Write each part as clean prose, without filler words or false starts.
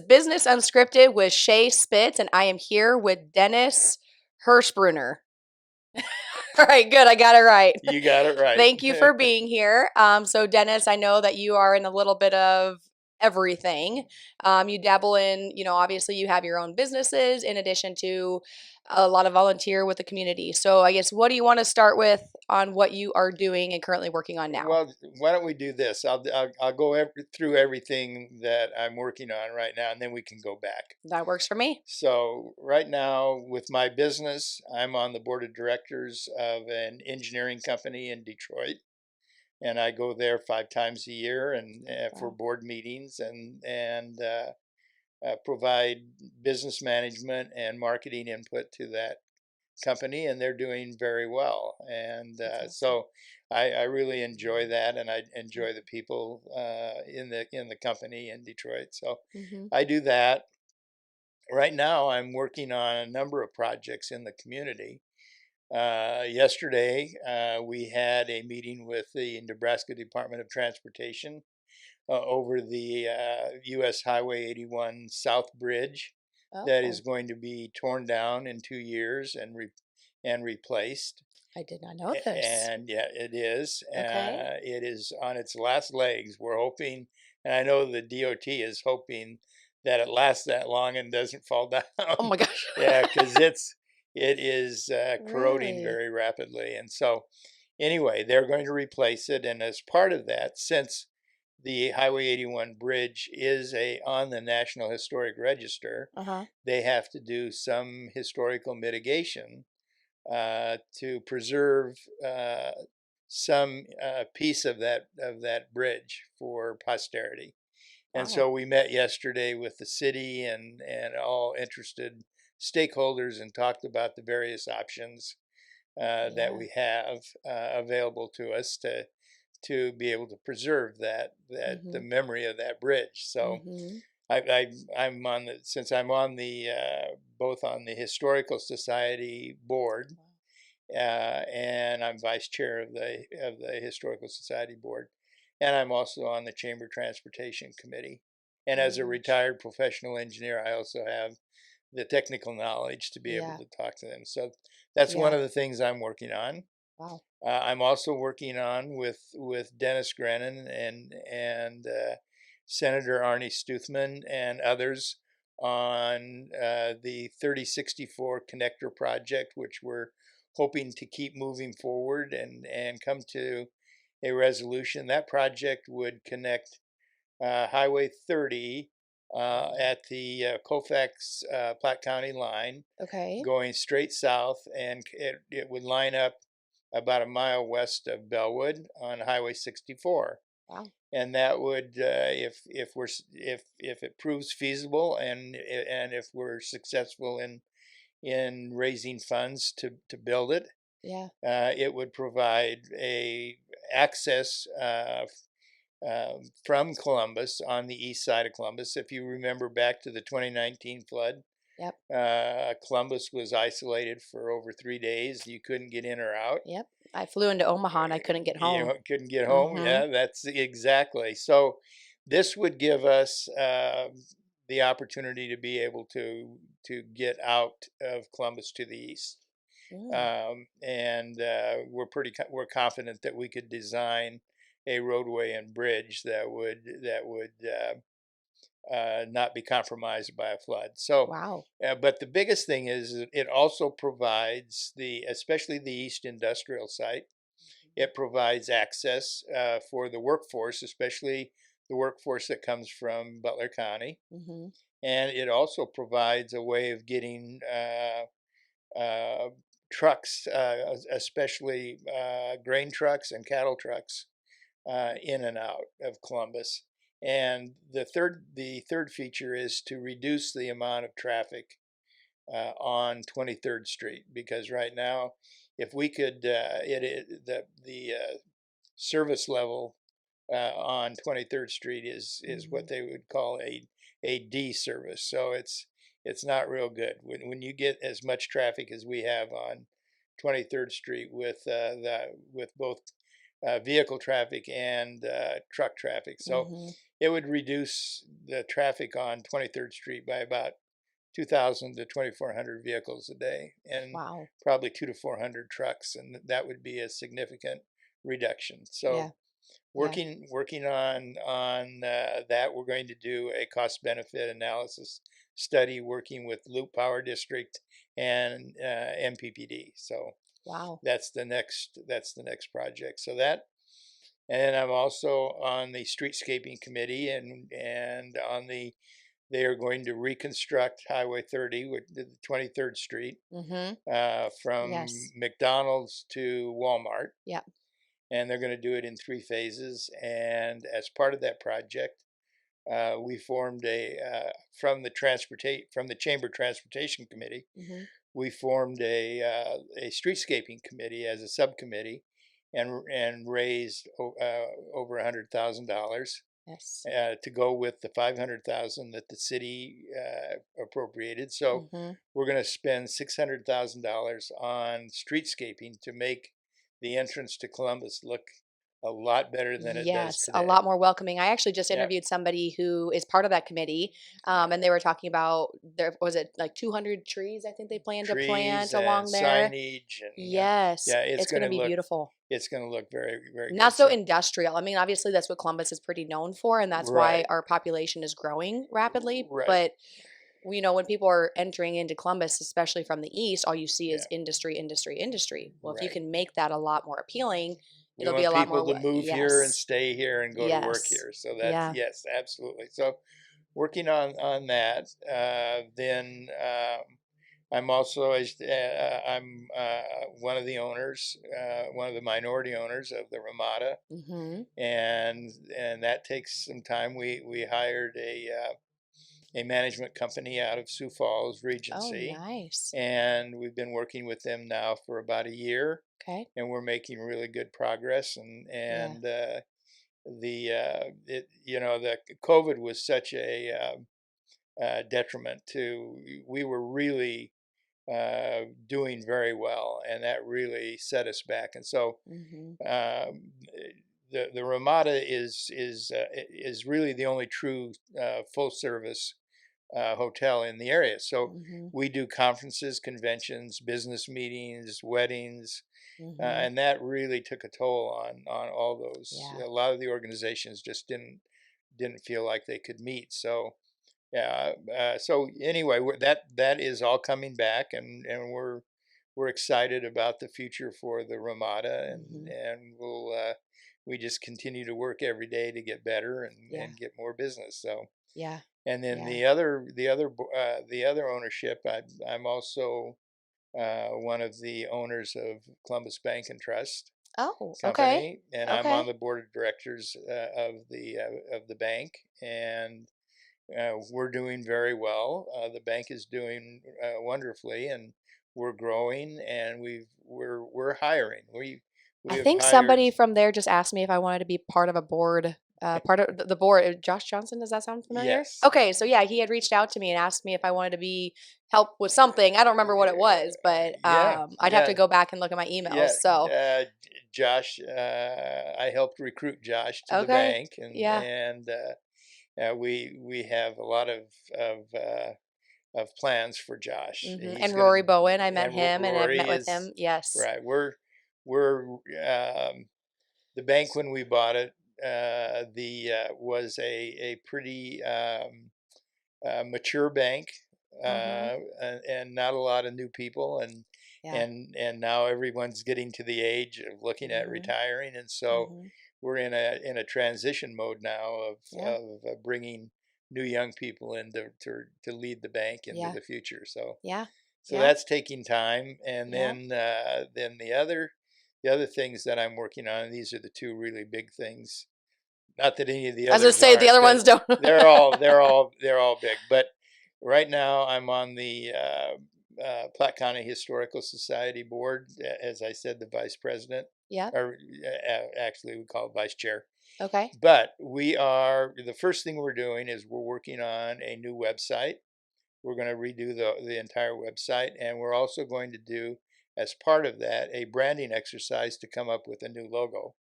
Business Unscripted with Shae Spitz, and I am here with Dennis Hirschbrunner. All right, good. I got it right. You got it right. Thank you for being here. So, Dennis, I know that you are in a little bit of everything. You dabble in, obviously you have your own businesses in addition to a lot of volunteer with the community. So, I guess, what do you want to start with on what you are doing and currently working on now? Well, why don't we do this? I'll go through everything that I'm working on right now, and then we can go back. That works for me. So right now, with my business, I'm on the board of directors of an engineering company in Detroit, and I go there 5 times a year and for board meetings and provide business management and marketing input to that company, and they're doing very well. And so I really enjoy that, and I enjoy the people in the company in Detroit. So I do that. Right now, I'm working on a number of projects in the community. Yesterday, we had a meeting with the Nebraska Department of Transportation over the U.S. Highway 81 South Bridge that is going to be torn down in 2 years and replaced. I did not know this. And yeah, it is. Okay. It is on its last legs. We're hoping, and I know the DOT is hoping that it lasts that long and doesn't fall down. Oh my gosh. Yeah, because it is corroding Really? very rapidly. And so anyway, they're going to replace it. And as part of that, since the Highway 81 bridge is on the National Historic Register, they have to do some historical mitigation to preserve some piece of that bridge for posterity. And so we met yesterday with the city and all interested stakeholders and talked about the various options that we have available to us to be able to preserve the memory of that bridge. So I'm since I'm on the both on the Historical Society board, and I'm vice chair of the Historical Society board, and I'm also on the Chamber Transportation Committee. And as a retired professional engineer, I also have the technical knowledge to be able to talk to them. So that's one of the things I'm working on. Wow. I'm also working on with Dennis Grennan and Senator Arnie Stuthman and others on the 3064 connector project, which we're hoping to keep moving forward and come to a resolution. That project would connect Highway 30 at the Colfax Platte County line, going straight south, and it would line up about a mile west of Bellwood on Highway 64. Wow. And that would, if it proves feasible and if we're successful in raising funds to build it, it would provide a access from Columbus on the east side of Columbus. If you remember back to the 2019 flood, Columbus was isolated for over 3 days. You couldn't get in or out. Yep. I flew into Omaha and I couldn't get home. Couldn't get home. Yeah, that's exactly. So this would give us the opportunity to be able to get out of Columbus to the east. And we're confident that we could design a roadway and bridge that would not be compromised by a flood. So, but the biggest thing is it also provides especially the East Industrial Site. It provides access for the workforce, especially the workforce that comes from Butler County, and it also provides a way of getting trucks, especially grain trucks and cattle trucks, in and out of Columbus. And the third feature is to reduce the amount of traffic on 23rd Street, because right now, if we could, the service level on 23rd Street is what they would call a D service. So it's not real good when you get as much traffic as we have on 23rd Street with both vehicle traffic and truck traffic. So it would reduce the traffic on 23rd Street by about 2,000 to 2,400 vehicles a day, and Wow. probably 2 to 400 trucks, and that would be a significant reduction. Yeah. So Yeah. working on that, we're going to do a cost benefit analysis study working with Loop Power District and MPPD. So Wow. that's the next project. So that, and I'm also on the streetscaping committee, and on the they are going to reconstruct Highway 30 with the 23rd Street Mm-hmm. from Yes. McDonald's to Walmart, Yeah. and they're going to do it in 3 phases. And as part of that project, we formed from the Chamber Transportation Committee. Mm-hmm. We formed a streetscaping committee as a subcommittee, and raised over $100,000 Yes. to go with the 500,000 that the city appropriated. So Mm-hmm. we're going to spend $600,000 on streetscaping to make the entrance to Columbus look a lot better than it does Yes, a lot today. more welcoming. I actually just Yeah, interviewed somebody who is part of that committee, and they were talking about there was it like 200 trees I think they plan to trees plant and along there. signage, and Yes, yeah, it's going to be beautiful. it's going to look very, very Not good. so So industrial. I mean, obviously that's what Columbus is pretty known for, and that's why right, our population is growing rapidly. right, But when people are entering into Columbus, especially from the east, all you see is yeah, industry, industry, industry. Well, if you right. can make that a lot more appealing, We it'll be want a lot people more. to move here and Yes, stay here and go to work yes, here. So that's, yeah. yes, absolutely. So working on that. Then I'm also I'm one of the owners, one of the minority owners of the Ramada, Mm-hmm. and that takes some time. We hired a management company out of Sioux Falls, Oh, Regency, nice. and we've been working with them now for about a year, Okay. and we're making really good progress. And Yeah. the it the COVID was such a detriment to. We were really doing very well, and that really set us back. And so Mm-hmm. um, the Ramada is really the only true full service hotel in the area. So Mm-hmm. we do conferences, conventions, business meetings, weddings, Mm-hmm. and that really took a toll on all those. Yeah. A lot of the organizations just didn't feel like they could meet. So yeah. So anyway, that is all coming back, and we're excited about the future for the Ramada, Mm-hmm. and we just continue to work every day to get better Yeah. and get more business. So, Yeah. and then Yeah. the other ownership, I'm also one of the owners of Columbus Bank and Trust Oh, okay. Company, and I'm on Okay. the board of directors of the bank, and we're doing very well. The bank is doing wonderfully, and we're growing, and we're hiring. We I have think hired. somebody from there just asked me if I wanted to be part of a board, part of the board. Josh Johnson, does that sound familiar? Yes. Okay, so yeah, he had reached out to me and asked me if I wanted to be help with something. I don't remember what it was, but Yeah. I'd have to go back and look at my emails. Yeah. So Josh, I helped recruit Josh to the okay, bank, yeah. and we have a lot of plans for Josh. He's And gonna Rory Bowen, I met and him and I've met Rory with is him. Yes. right. We're the bank when we bought it. The was a pretty mature bank, Mm-hmm. and not a lot of new people, Yeah. and now everyone's getting to the age of looking at Mm-hmm. retiring, and so Mm-hmm. we're in a transition mode now Yeah. of bringing new young people in to lead the bank into Yeah. the future. So Yeah. so Yeah. that's taking time, and Yeah. then the other things that I'm working on. These are the two really big things. Not that any of the I was gonna others say the aren't, other but ones don't. they're all big. But right now, I'm on the Platte County Historical Society board, as I said, the vice president, Yeah. or actually we call it vice chair. Okay. But the first thing we're doing is we're working on a new website. We're going to redo the entire website, and we're also going to do, as part of that, a branding exercise to come up with a new logo.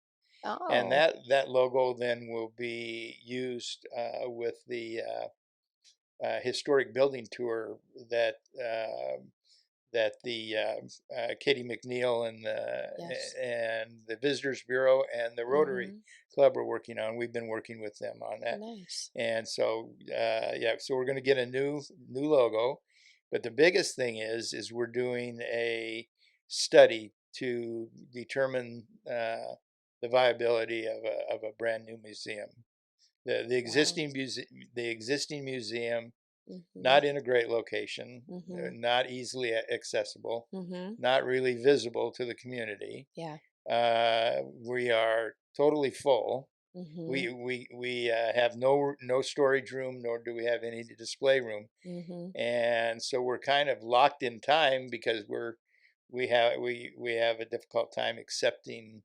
And Oh. that logo then will be used with the historic building tour that the Katie McNeil Yes. and the Visitors Bureau and the Rotary Mhm. Club are working on. We've been working with them on Oh, that, nice. and so yeah, so we're going to get a new logo. But the biggest thing is we're doing a study to determine the viability of a brand new museum. The Wow. existing the existing museum, Mhm. not in a great location, Mhm. not easily accessible, Mhm. not really visible to the community. Yeah. We are totally full. Mhm. We have no storage room, nor do we have any display room, Mhm. and so we're kind of locked in time because we have a difficult time accepting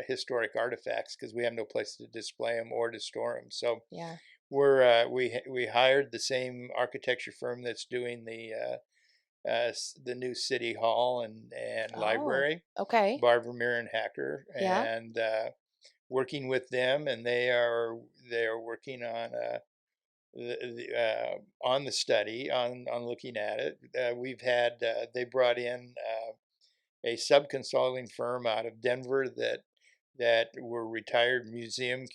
historic artifacts because we have no place to display them or to store them. So Yeah. we hired the same architecture firm that's doing the new city hall and Oh. library, Okay. Bar Vermeer and Hacker, Yeah. and working with them, and they are working on the study on looking at it. We've had they brought in a sub consulting firm out of Denver that were retired museum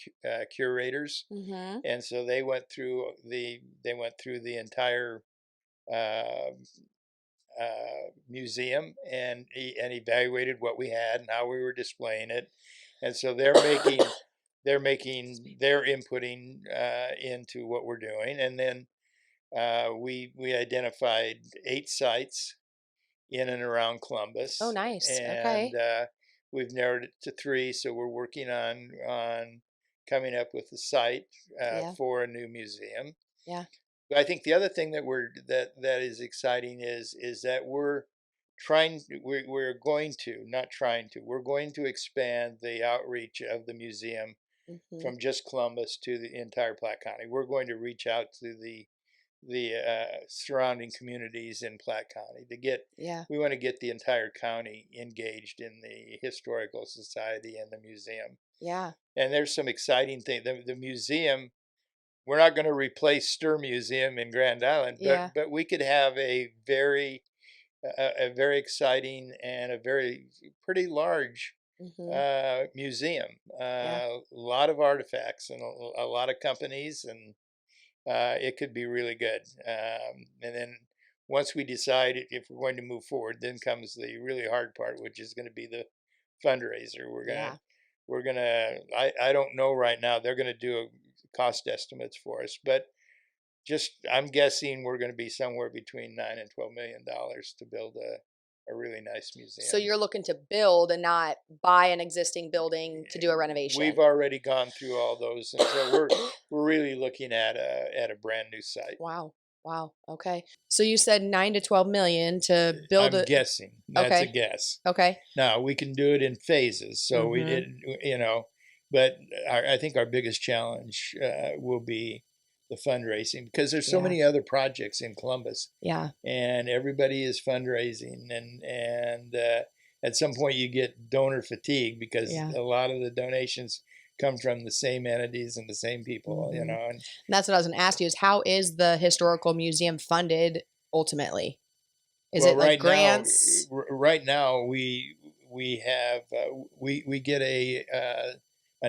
curators, Mhm. and so they went through the entire uh, museum and evaluated what we had and how we were displaying it, and so they're inputting into what we're doing, and then we identified 8 sites in and around Oh, Columbus, nice. and Okay. we've narrowed it to 3. So we're working on coming up with a site Yeah. for a new museum. Yeah. But I think the other thing that is exciting is that we're going to not trying to we're going to expand the outreach of the museum Mhm. from just Columbus to the entire Platte County. We're going to reach out to the surrounding communities in Platte County to get. Yeah. We want to get the entire county engaged in the historical society and the museum. Yeah. And there's some exciting things. The museum. We're not going to replace Stir Museum in Grand Island, Yeah. but we could have a very exciting and a very pretty large Mhm. museum. Yeah. A lot of artifacts and a lot of companies, and it could be really good. And then once we decide if we're going to move forward, then comes the really hard part, which is going to be the fundraiser. Yeah. I don't know right now. They're going to do cost estimates for us, but just I'm guessing we're going to be somewhere between $9 and $12 million to build a really nice So museum. you're looking to build and not buy an existing building to do a We've renovation. already gone through all those, and so we're really looking at a brand new site. Wow. Wow. Okay. So you said 9 to 12 million to build I'm a. guessing. That's a Okay. guess. Okay. Now we can do it in phases, so we Mhm. didn't, but I think our biggest challenge will be the fundraising because there's so Yeah. many other projects in Columbus, Yeah. and everybody is fundraising, and at some point you get donor fatigue because Yeah. a lot of the donations come from the same entities and the same people, Mhm. and That's what I was going to ask you is how is the historical museum funded ultimately? Is well, it like grants? right now we have we get a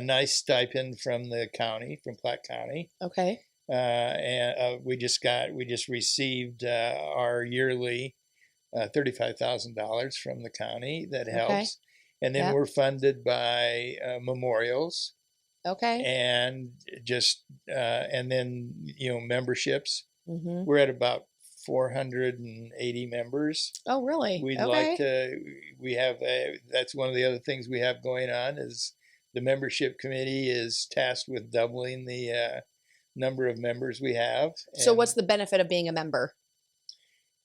nice stipend from the county, from Platte County, Okay. and we just received our yearly $35,000 from the county. That Okay. helps, and then Yeah. we're funded by memorials Okay. and just and then memberships. Mhm. We're at about 480 members. Oh, really? We'd like Okay. to. We have that's one of the other things we have going on is the membership committee is tasked with doubling the number of members we have, So what's and the benefit of being a member?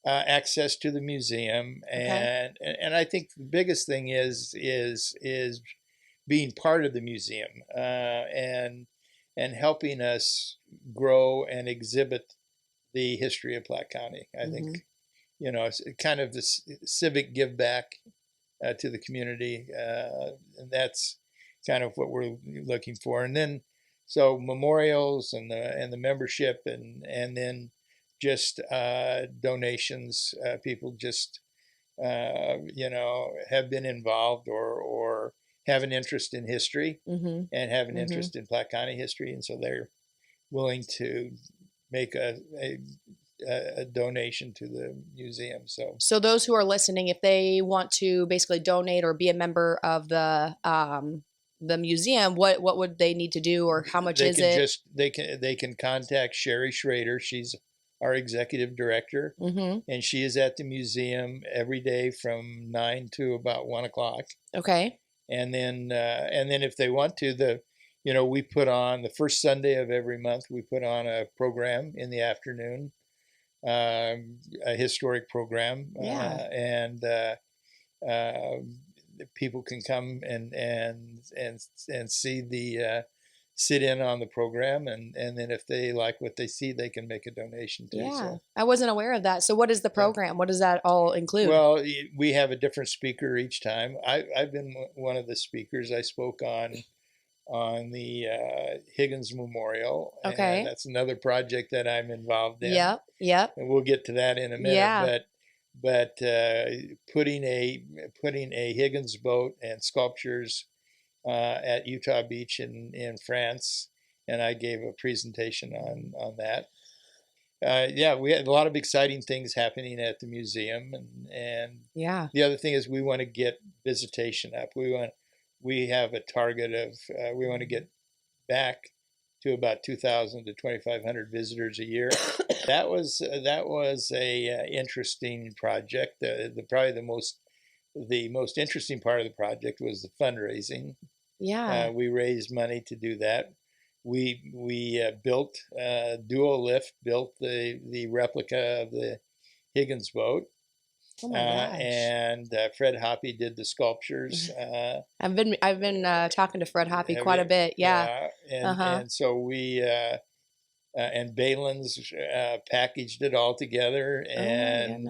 access to the museum, Okay. and I think the biggest thing is being part of the museum, and helping us grow and exhibit the history of Platte County. I think Mhm. it's kind of this civic give back to the community, and kind of what we're looking for. And then so memorials and the membership, and then just donations. People just have been involved or have an interest in history and have an interest in Platte County history, and so they're willing to make a donation to the museum. So those who are listening, if they want to basically donate or be a member of the museum, what would they need to do, or how much is it? They can contact Sherry Schrader. She's our executive director, and she is at the museum every day from 9 to about 1 o'clock. Okay. And then if they want to, we put on the first Sunday of every month, we put on a program in the afternoon, a historic program. Yeah. And people can come and see sit in on the program, and then if they like what they see, they can make a donation too. Yeah, so. I wasn't aware of that. So what is the program? What does that all include? Well, we have a different speaker each time. I've been one of the speakers. I spoke on the Higgins Memorial. Okay. And that's another project that I'm involved in. Yep. And we'll get to that in a minute. Yeah. But putting a Higgins boat and sculptures at Utah Beach in France, and I gave a presentation on that. We had a lot of exciting things happening at the museum, and the other thing is we want to get visitation up. We have a target of we want to get back to about 2,000 to 2,500 visitors a year. That was a interesting project. Probably the most interesting part of the project was the fundraising. Yeah. We raised money to do that. We built Duo Lift built the replica of the Higgins boat. Oh my gosh. And Fred Hoppy did the sculptures. I've been talking to Fred Hoppy quite a bit. Yeah. And so we and Balin's packaged it all together, and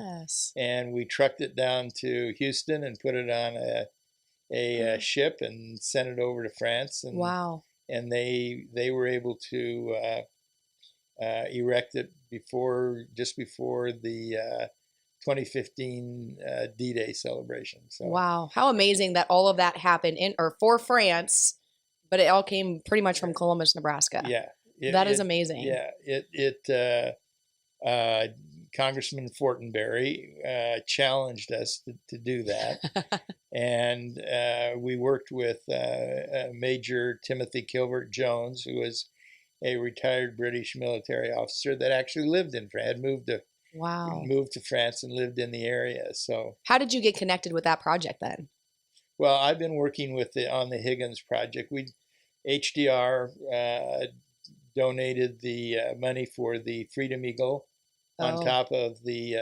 we trucked it down to Houston and put it on a ship and sent it over to France. And wow. And they were able to erect it just before the 2015 D-Day celebration. So. Wow, how amazing that all of that happened for France, but it all came pretty much from Columbus, Nebraska. Yeah, that is amazing. Yeah, Congressman Fortenberry challenged us to do that, and we worked with Major Timothy Kilbert Jones, who was a retired British military officer that actually lived in France, moved to France and lived in the area. So, how did you get connected with that project then? Well, I've been working on the Higgins project. HDR donated the money for the Freedom Eagle on top of the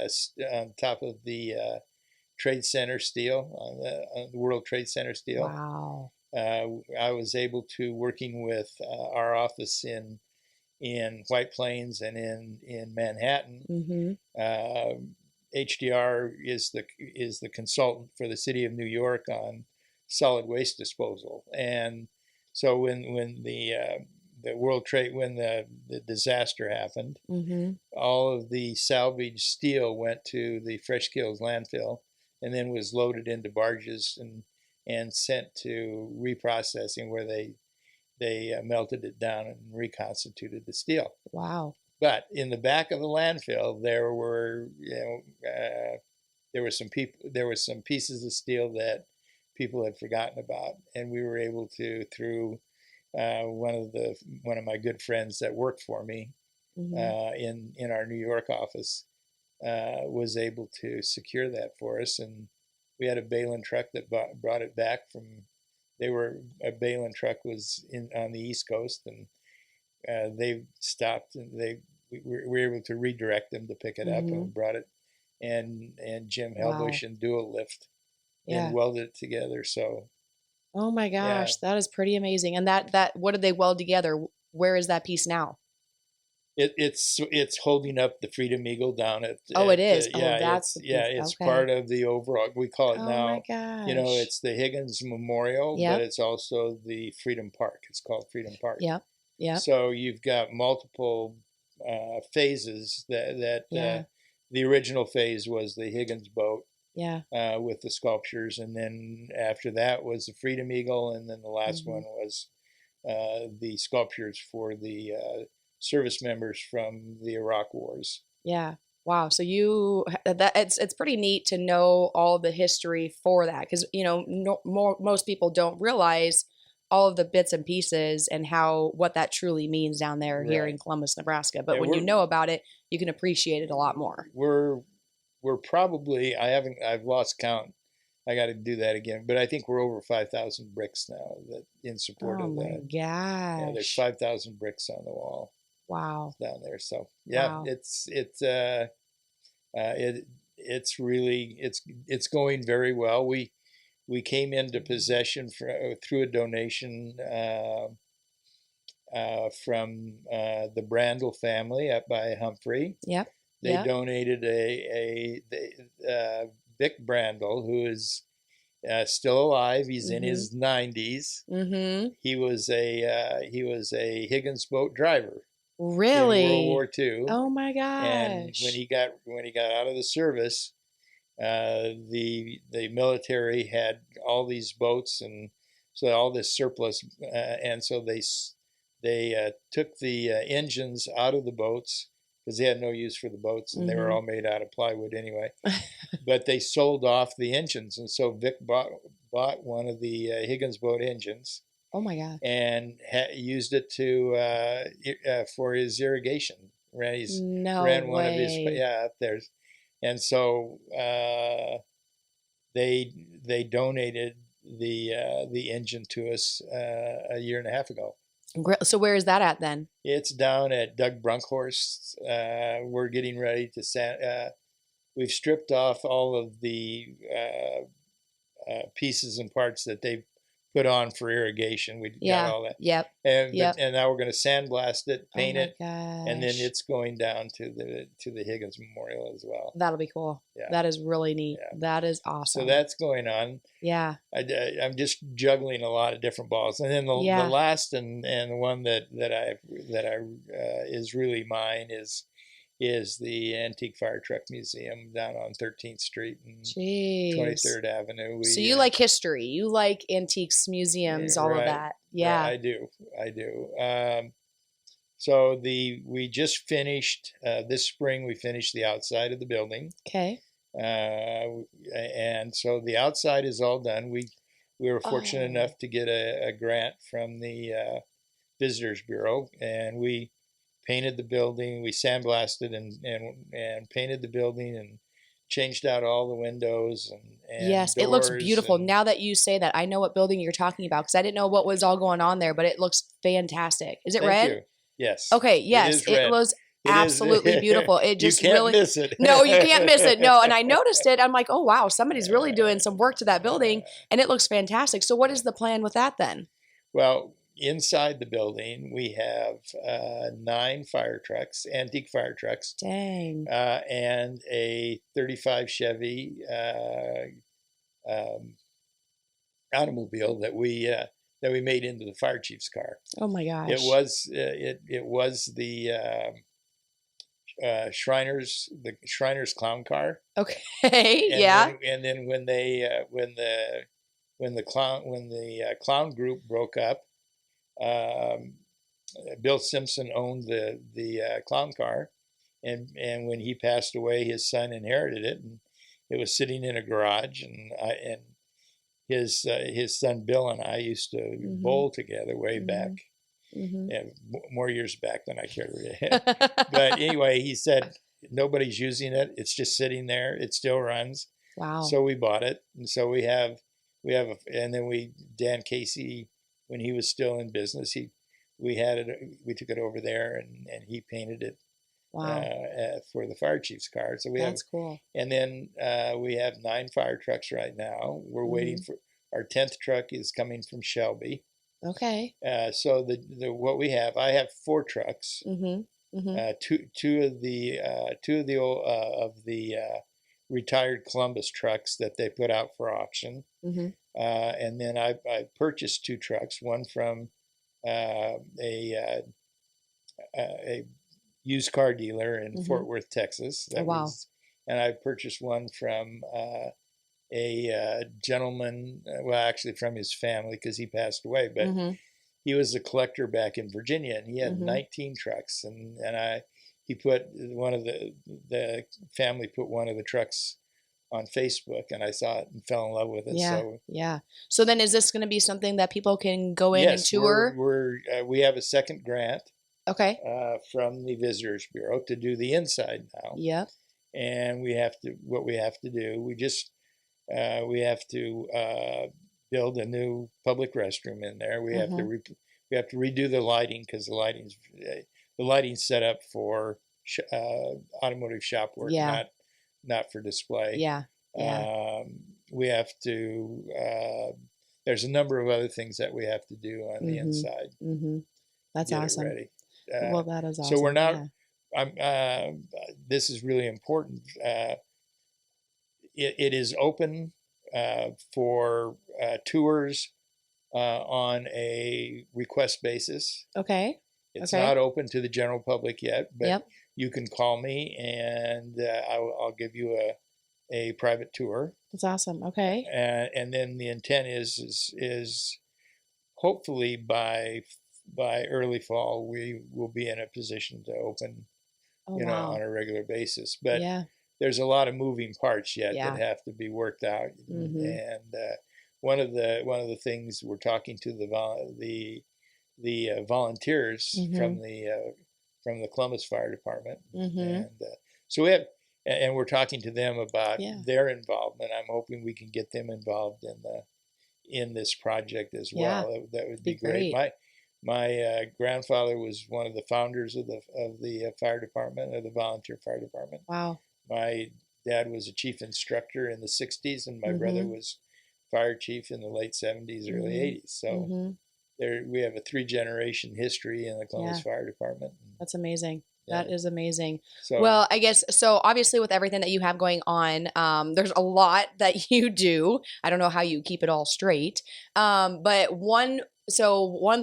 Trade Center steel, on the World Trade Center steel. Wow. I was able to, working with our office in White Plains and in Manhattan. HDR is the consultant for the city of New York on solid waste disposal, and so when the World Trade, when the disaster happened, all of the salvaged steel went to the Fresh Kills landfill, and then was loaded into barges and sent to reprocessing, where they melted it down and reconstituted the steel. Wow. But in the back of the landfill, there were some pieces of steel that people had forgotten about, and we were able to, through one of my good friends that worked for me in our New York office, was able to secure that for us, and we had a Balin truck that brought it back from. A Balin truck was on the East Coast, and they stopped, and we were able to redirect them to pick it up, and brought it, and Jim Helbush and Duo Lift and welded it together. So, oh my gosh, that is pretty amazing. And that what did they weld together? Where is that piece now? It's holding up the Freedom Eagle down Oh, it is. Oh, yeah, that's the piece. it's Okay. part of the overall. We call it Oh my now, gosh. it's the Higgins Memorial, but Yep. it's also the Freedom Park. It's called Freedom Park. Yep. Yep. So you've got multiple phases. Yeah. The original phase was the Higgins boat Yeah. with the sculptures, and then after that was the Freedom Eagle, and then the last one was the sculptures for the service members from the Iraq wars. Yeah. Wow. So that it's pretty neat to know all the history for that because most people don't realize all of the bits and pieces and what that truly means down there here Right. in Columbus, Nebraska. But Yeah, when you know about it, you can appreciate it a lot more. we're probably I've lost count. I got to do that again, but I think we're over 5,000 bricks now that in support Oh of my that. Yeah, there's gosh. 5,000 bricks on the wall Wow. down there. So yeah, Wow. it's really it's going very well. We came into possession through a donation from the Brandel family up by Humphrey. Yep. They Yep. donated Vic Brandel, who is still alive. He's in his 90s. Mm-hmm. He was a Higgins boat driver in World Really? War II. Oh my And gosh. when he got out of the service, the military had all these boats, and so all this surplus, and so they took the engines out of the boats because they had no use for the boats, and they were all made out of plywood anyway. But they sold off the engines, and so Vic bought one of the Higgins boat engines. Oh my God. And used it for his irrigation. No Ran one of his way. up there, and so they donated the engine to us a year and a half ago. So where is that at then? It's down at Doug Brunkhorst. We're getting ready to we've stripped off all of the pieces and parts that they put on for irrigation. We got all that. Yep. And Yep. and now we're going to sandblast it, paint it, gosh. and then it's going down to the Higgins Memorial as well. That'll be cool. Yeah. That is really neat. Yeah. That is awesome. So that's going on. Yeah. I'm just juggling a lot of different balls, and then the last and the one that is really mine is the Antique Fire Truck Museum down on 13th Street and 23rd Avenue. So you like history, you like antiques, museums, all of that. Yeah. Right, I do. So we just finished this spring. We finished the outside of the building. Okay. And so the outside is all done. We were fortunate enough to get a grant from the Visitors Bureau, and we painted the building. We sandblasted and painted the building and changed out all the windows and yes, it looks beautiful. And, now that you say that, I know what building you're talking about because I didn't know what was all going on there, but it looks fantastic. Is it red? You. Yes. Okay. Yes, it was absolutely beautiful. It just you can't really miss it. No, you can't miss it. No, and I noticed it. I'm like, oh wow, somebody's really doing some work to that building, and it looks fantastic. So, what is the plan with that then? Well, inside the building, we have 9 fire trucks, antique fire trucks. Dang. And a 35 Chevy automobile that we made into the fire chief's car. Oh my gosh! It was the Shriners clown car. Okay. And then when the clown group broke up, Bill Simpson owned the clown car, and when he passed away, his son inherited it, and it was sitting in a garage, and his son Bill and I used to bowl together way back, more years back than I care to. But anyway, he said nobody's using it; it's just sitting there. It still runs. Wow! So we bought it, and so we have, and then Dan Casey, when he was still in business, we took it over there, and he painted it. Wow. For the fire chief's car. So that's cool. And then we have 9 fire trucks right now. We're waiting for our 10th truck is coming from Shelby. Okay. So what we have, I have 4 trucks. two of the retired Columbus trucks that they put out for auction. And then I purchased 2 trucks, one from a used car dealer in Fort Worth, Texas. And I purchased one from a gentleman, well, actually from his family, because he passed away, but he was a collector back in Virginia, and he had 19 trucks, and he put the family put one of the trucks on Facebook, and I saw it and fell in love with it. So then, is this going to be something that people can go in and tour? We have a second grant. Okay. From the Visitors Bureau to do the inside now. Yep. And we have to do. We have to build a new public restroom in there. We have to redo the lighting, because the lighting's set up for automotive shop work, not for display. We have to. There's a number of other things that we have to do on the inside. That's awesome. Ready. Well, that is awesome. So we're not. This is really important. It is open for tours on a request basis. Okay. It's not open to the general public yet, but you can call me, and I'll give you a private tour. That's awesome. Okay. And then the intent is hopefully by early fall we will be in a position to open, on a regular basis. But there's a lot of moving parts yet that have to be worked out. And one of the things, we're talking to the volunteers from the Columbus Fire Department, and so we're talking to them about their involvement. I'm hoping we can get them involved in this project as well. That would be great. My grandfather was one of the founders of the fire department, of the volunteer fire department. Wow. My dad was a chief instructor in the 60s, and my brother was fire chief in the late 70s, early 80s. So we have a 3-generation history in the Columbus Fire Department. That's amazing. That is amazing. So, well, I guess, so obviously with everything that you have going on, there's a lot that you do. I don't know how you keep it all straight. But one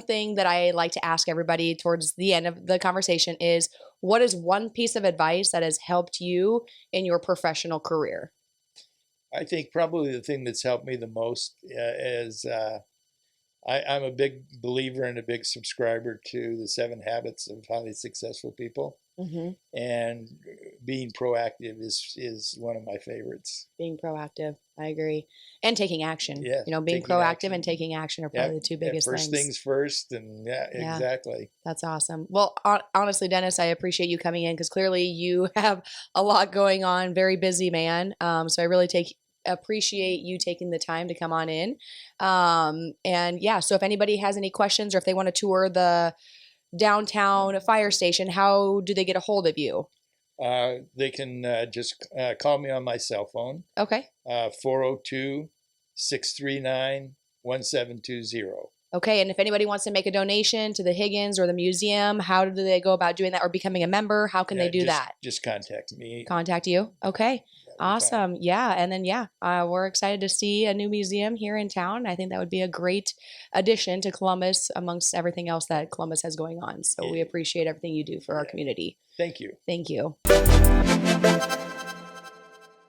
thing that I like to ask everybody towards the end of the conversation is, what is one piece of advice that has helped you in your professional career? I think probably the thing that's helped me the most is I'm a big believer and a big subscriber to the 7 Habits of Highly Successful People. And being proactive is one of my favorites. Being proactive, I agree. And taking action. Yeah, being proactive and taking action are probably the 2 biggest things. First things first, and exactly. That's awesome. Well, honestly, Dennis, I appreciate you coming in, because clearly you have a lot going on, very busy man. So I really appreciate you taking the time to come on in. So if anybody has any questions, or if they want to tour the downtown fire station, how do they get a hold of you? They can just call me on my cell phone. Okay. 402-639-1720. Okay, and if anybody wants to make a donation to the Higgins or the museum, how do they go about doing that, or becoming a member? How can they do that? Just contact me. Contact you? Okay. Awesome. Yeah. And then, we're excited to see a new museum here in town. I think that would be a great addition to Columbus, amongst everything else that Columbus has going on. So we appreciate everything you do for our community. Thank you. Thank you.